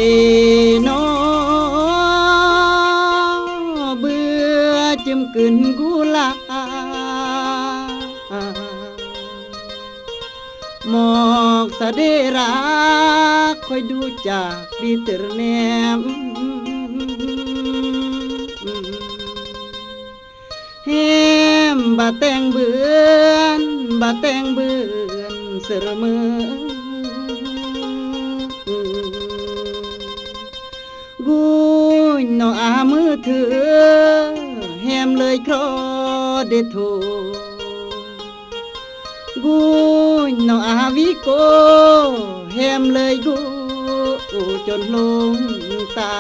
ยน้อเบื่อจึมกึนกุลาหมอกสะเดรักคอยดูจากดีเตอร์แนมแฮมบาแต่งเบือนบาแต่งเบือนเสรมือกูนออามือเธอแฮมเลยครอเดโทกูนออาวิโกแฮมเลยกูจนลงตา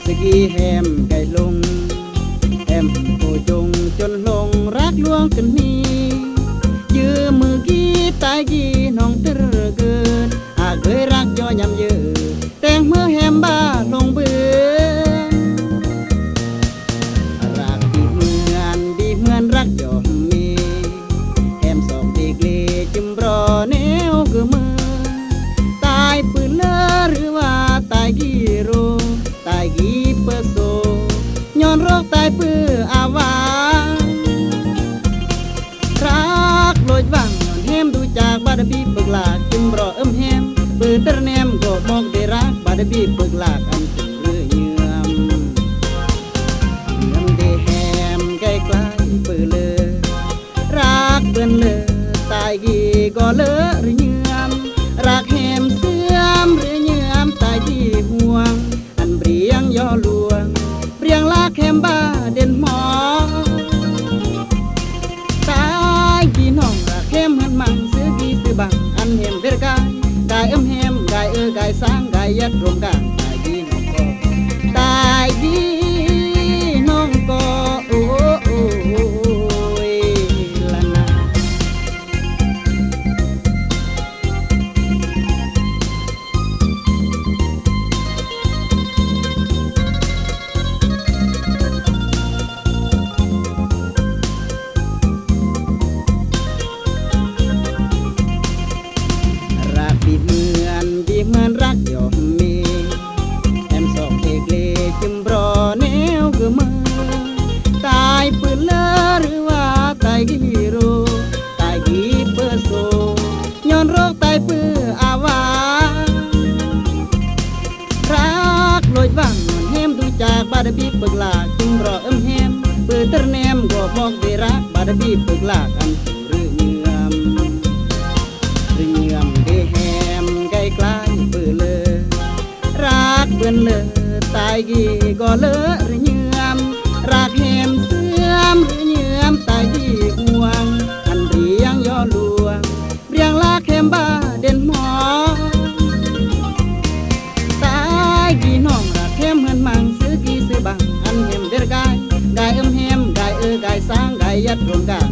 สกีแฮมไก่ลงแฮมโกจงจนลงรักลวงกันนี้ยืมมือกี้ตายกี้น้องเตอเกินอาเคยรักย่อยำเยอะแต่งเมื่อแฮมบ้าลงเบื่อรักดีเหมือนรักยอมมีแฮมสอบดีเกลจึมรอแนวเกือมือตายปืนเลอหรือว่าตายกี่โรตายกี่เปอร์โซย้อนโรคตายเพื่ออาวารักลอยวังย้อนแฮมดูจากบาดบีปึกหลากจึงรอแฮมเปิดตะแนมก็มองได้รักบาดบีปึกหลากอันจึงเรื่อเยื่อมได้แฮมใกล้ใกล้เปื่อเลยรักเบิ่นเลยตายกี่ก็เลอหรือเยื่อมรักแฮมเสื่อมหรือเยื่อมตายที่ห่วงเปรียงย่อลวงเปรียงลาแคมบ้าเด่นหมอตายกี่น้องรักแคมเหมือนมังซื้อกี่ซื้อบังอันแฮมเวรกายกายแฮมกายกายสร้างกายยัดรวมกันตายกี่น้องก็ตายกี่น้องก็โอ้ยละนาดีเหมือนรักยอมมีแอมสองเอกเลจึมรอแนวเกือมือตายปืนเลอหรือว่าตายกี่โรตายกี่เปอร์โซย้อนโรคตายเพื่ออาวารักลอยวังย้อนแฮมดูจากบาดบีปึกหลากจึงรอแฮมเปิดตะแนมก็มองได้รักบาดบีปึกหลากอันเรื่อเยื่อมได้แฮมใกล้ใกล้เปื่อเลยรักเบิ่นเลยตายกี่ก็เลอหรือเยื่อมรักแฮมเสื่อมหรือเยื่อมตายที่ห่วงอันเรียงย่อลวงเรียงลาแคมบ้าเด่นหมอตายกี่น้องรักแฮมเหมือนมังซื้อกี่ซื้อบังอันแฮมเวรกายกายแฮมกายกายสร้างกายยัดรวมกัน